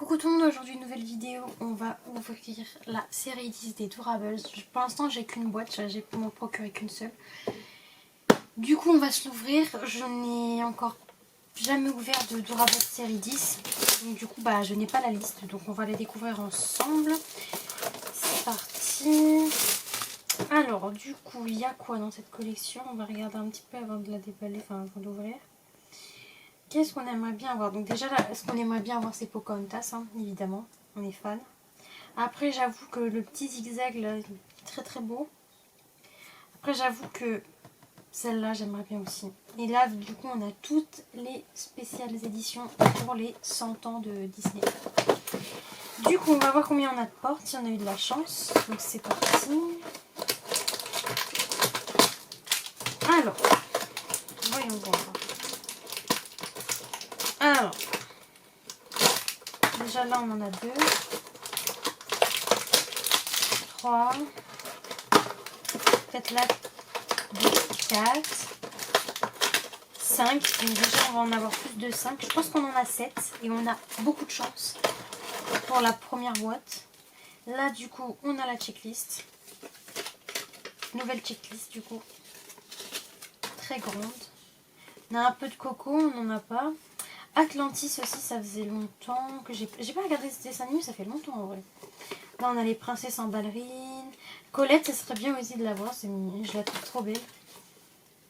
Coucou tout le monde, aujourd'hui une nouvelle vidéo, on va ouvrir la série 10 des Durables. Pour l'instant j'ai qu'une boîte, j'ai pu m'en procurer qu'une seule. Du coup on va se l'ouvrir, je n'ai encore jamais ouvert de Durables série 10. Donc du coup je n'ai pas la liste, donc on va les découvrir ensemble. C'est parti. Alors du coup il y a quoi dans cette collection? On va regarder un petit peu avant de la déballer, enfin avant d'ouvrir. Qu'est-ce qu'on aimerait bien avoir? Donc déjà, là, ce qu'on aimerait bien avoir, c'est Pocahontas, hein, évidemment. On est fan. Après, j'avoue que le petit zigzag, là, est très très beau. Après, j'avoue que celle-là, j'aimerais bien aussi. Et là, du coup, on a toutes les spéciales éditions pour les 100 ans de Disney. Du coup, on va voir combien on a de portes, si on a eu de la chance. Donc, c'est parti. Alors, voyons voir. Alors, déjà là on en a 2, 3, peut-être là 2, 4, 5, donc déjà on va en avoir plus de 5, je pense qu'on en a 7 et on a beaucoup de chance pour la première boîte. Là du coup on a la checklist, nouvelle checklist du coup, très grande. On a un peu de Coco, on n'en a pas. Atlantis aussi, ça faisait longtemps que j'ai pas regardé ce dessin animé, ça fait longtemps en vrai. Là on a les princesses en ballerine. Colette, ça serait bien aussi de la voir, je la trouve trop belle.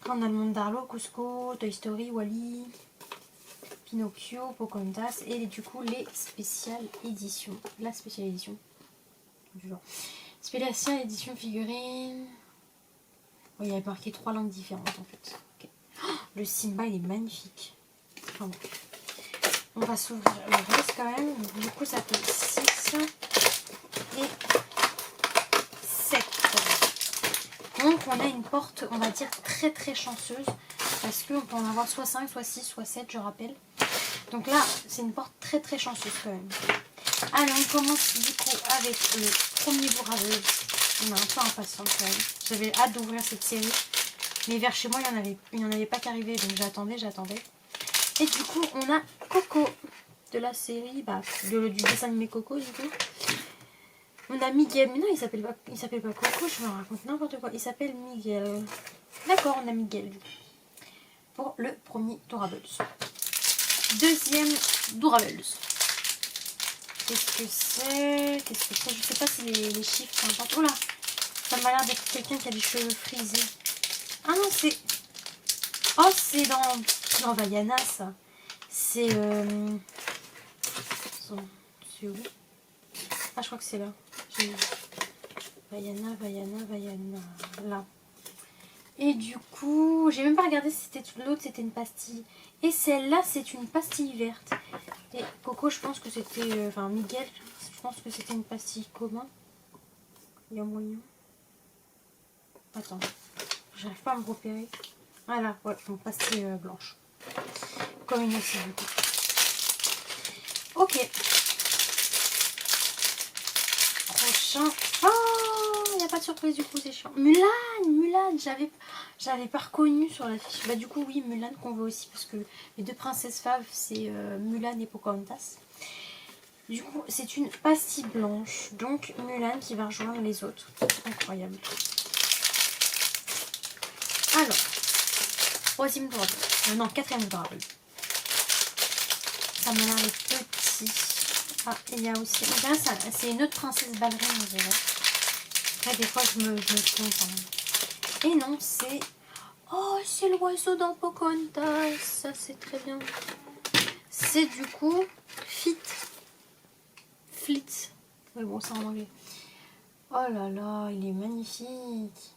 Après on a le monde d'Arlo, Cusco, Toy Story, Wall-E, Pinocchio, Pocahontas et du coup les spéciales éditions. La spéciale édition du genre. Spéciale édition figurine. Oh, il y avait marqué 3 langues différentes en fait. Okay. Oh, le Simba il est magnifique. Enfin, bon. On va s'ouvrir le reste quand même. Du coup, ça fait 6 et 7. Donc, on a une porte, on va dire, très très chanceuse. Parce qu'on peut en avoir soit 5, soit 6, soit 7, je rappelle. Donc là, c'est une porte très très chanceuse quand même. Allez, on commence du coup avec le premier Durables. On est un peu impatient quand même. J'avais hâte d'ouvrir cette série. Mais vers chez moi, il n'y en avait pas qu'arrivé. Donc j'attendais. Et du coup, on a Coco de la série, du dessin animé Coco du coup. On a Miguel, mais non, il s'appelle pas Coco, je me raconte n'importe quoi. Il s'appelle Miguel. D'accord, on a Miguel du coup. Pour le premier Durables. Deuxième Durables. Qu'est-ce que c'est? Je sais pas si les chiffres sont importants. Oh là, ça m'a l'air d'être quelqu'un qui a des cheveux frisés. Ah non, c'est... Oh, c'est dans Vaiana, ça. C'est... C'est où? Ah, je crois que c'est là. Vaiana. Là. Et du coup, j'ai même pas regardé si c'était l'autre, c'était une pastille. Et celle-là, c'est une pastille verte. Et Coco, je pense que c'était... Enfin, Miguel, je pense que c'était une pastille commune. Il y a moyen. Attends, j'arrive pas à me repérer. Voilà, ouais, une pastille blanche. Comme une aussi, du coup. Ok. Prochain. Oh, il n'y a pas de surprise du coup, c'est chiant. Mulan, j'avais pas reconnu sur la fiche. Du coup, oui, Mulan qu'on veut aussi parce que les deux princesses faves, c'est Mulan et Pocahontas. Du coup, c'est une pastille blanche. Donc, Mulan qui va rejoindre les autres. Incroyable. Alors, troisième Durables. Non, quatrième Durables. Ça m'a l'air les petits. Ah, il y a aussi... C'est une autre princesse ballerine, on dirait. Après, des fois, je me trompe. Hein. Et non, c'est... Oh, c'est l'oiseau dans Pocahontas. Ça, c'est très bien. C'est du coup... Flit. Mais bon, c'est en anglais. Oh là là, il est magnifique.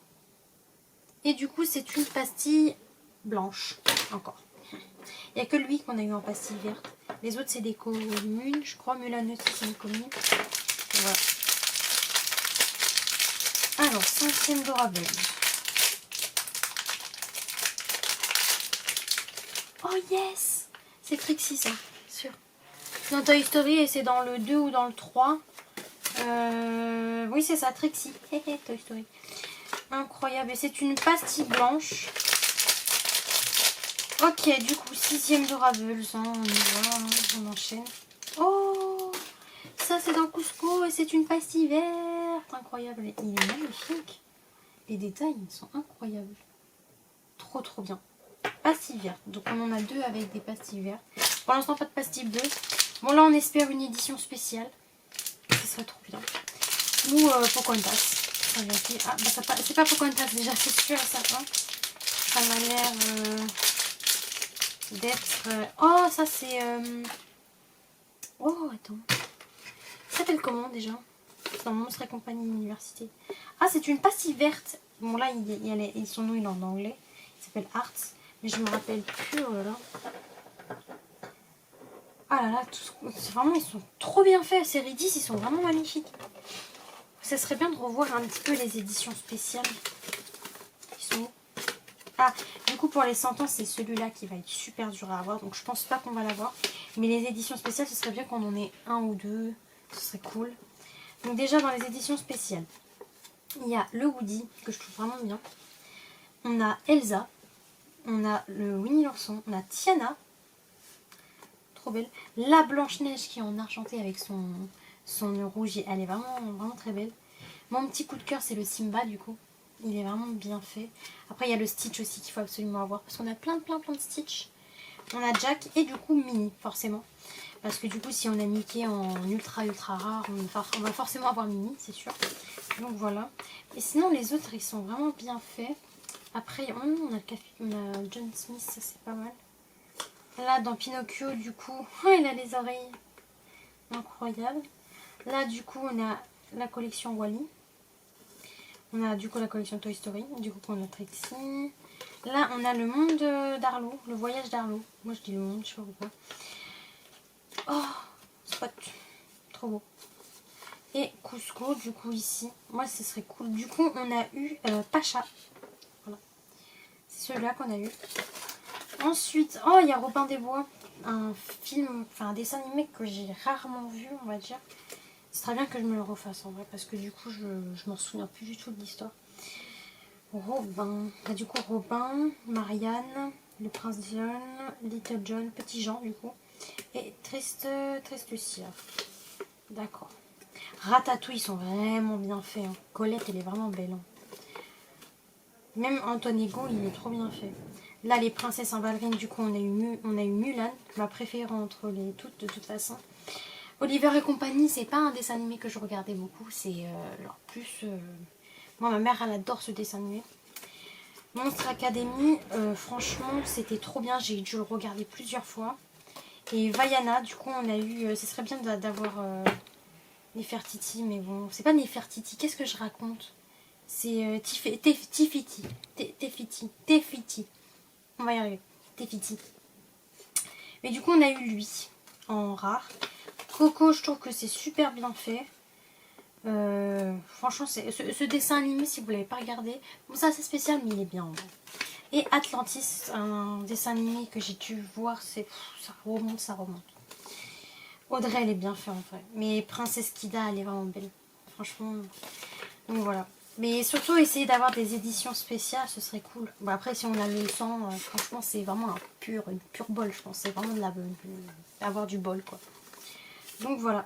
Et du coup, c'est une pastille blanche. Encore. Il n'y a que lui qu'on a eu en pastille verte. Les autres, c'est des communes. Je crois Mulan aussi, c'est une commune. Voilà. Alors, 5e Durables. Oh yes! C'est Trixie, ça. Sûr. Dans Toy Story, et c'est dans le 2 ou dans le 3. Oui, c'est ça, Trixie. Toy Story. Incroyable. Et c'est une pastille blanche. Ok, du coup, 6e Durables. Hein, on y va, hein, on enchaîne. Oh, c'est dans Cusco et c'est une pastille verte. Incroyable. Il est magnifique. Les détails, ils sont incroyables. Trop trop bien. Pastille verte. Donc on en a 2 avec des pastilles vertes. Pour l'instant, pas de pastille bleue. Bon, là, on espère une édition spéciale. Ce serait trop bien. Ou Pocahontas. Ah, bah, c'est pas Pocahontas déjà, c'est sûr et certain. Ça m'a l'air d'être... Oh, ça c'est... Oh, attends. Ça s'appelle comment déjà? Dans Monstres et compagnie Université. Ah, c'est une pastille verte. Bon, là, son nom, il est en anglais. Il s'appelle Arts. Mais je me rappelle plus. Oh là là. Ah là là, vraiment, ils sont trop bien faits. Série 10, ils sont vraiment magnifiques. Ça serait bien de revoir un petit peu les éditions spéciales. Ils sont où? Ah, du coup, pour les 100 ans, c'est celui-là qui va être super dur à avoir. Donc, je pense pas qu'on va l'avoir. Mais les éditions spéciales, ce serait bien qu'on en ait 1 ou 2. Ce serait cool. Donc, déjà, dans les éditions spéciales, il y a le Woody, que je trouve vraiment bien. On a Elsa. On a le Winnie l'ourson. On a Tiana. Trop belle. La Blanche-Neige qui est en argenté avec son nœud rouge. Elle est vraiment, vraiment très belle. Mon petit coup de cœur, c'est le Simba, du coup. Il est vraiment bien fait. Après, il y a le Stitch aussi qu'il faut absolument avoir. Parce qu'on a plein de Stitch. On a Jack et du coup Minnie, forcément. Parce que du coup, si on a Mickey en ultra rare, on va forcément avoir Minnie, c'est sûr. Donc voilà. Et sinon, les autres, ils sont vraiment bien faits. Après, on a John Smith, ça c'est pas mal. Là, dans Pinocchio, du coup, il a les oreilles incroyables. Là, du coup, on a la collection Wall-E. On a du coup la collection Toy Story. Du coup, on a Trixie. Là, on a le monde d'Arlo, le voyage d'Arlo. Moi, je dis le monde, je sais pas pourquoi. Oh, Spot. Trop beau. Et Cusco, du coup, ici. Moi, ce serait cool. Du coup, on a eu Pacha. Voilà. C'est celui-là qu'on a eu. Ensuite, oh, il y a Robin des Bois. Un film, enfin un dessin animé que j'ai rarement vu, on va dire. Ce serait bien que je me le refasse en vrai, parce que du coup, je m'en souviens plus du tout de l'histoire. Robin. Bah, du coup, Robin, Marianne, le prince John, Little John, Petit Jean, du coup. Et Triste Lucia. D'accord. Ratatouille, ils sont vraiment bien faits. Hein. Colette, elle est vraiment belle. Hein. Même Antoine Ego, il est trop bien fait. Là, les princesses en ballerine, du coup, on a eu Mulan, ma préférée entre les toutes, de toute façon. Oliver et compagnie, c'est pas un dessin animé que je regardais beaucoup. C'est plus... Moi, ma mère, elle adore ce dessin animé. Monstre Academy, franchement, c'était trop bien. J'ai dû le regarder plusieurs fois. Et Vaiana, du coup, on a eu... ce serait bien d'avoir Nefertiti, mais bon, c'est pas Nefertiti. Qu'est-ce que je raconte? C'est Tefiti. Tefiti. On va y arriver. Tefiti. Mais du coup, on a eu lui, en rare. Coco, je trouve que c'est super bien fait. Franchement, ce dessin animé, si vous ne l'avez pas regardé, bon, c'est assez spécial, mais il est bien en vrai. Et Atlantis, un dessin animé que j'ai dû voir, ça remonte. Audrey, elle est bien faite en vrai. Mais Princesse Kida, elle est vraiment belle. Franchement, donc voilà. Mais surtout, essayer d'avoir des éditions spéciales, ce serait cool. Bon, après, si on a le sang, franchement, c'est vraiment une pure bol, je pense. C'est vraiment d'avoir du bol, quoi. Donc voilà.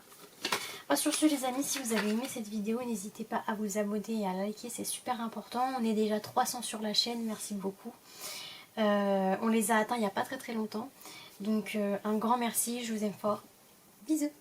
Sur ce les amis, si vous avez aimé cette vidéo, n'hésitez pas à vous abonner et à liker, c'est super important. On est déjà 300 sur la chaîne, merci beaucoup. On les a atteints il n'y a pas très longtemps. Donc un grand merci, je vous aime fort. Bisous.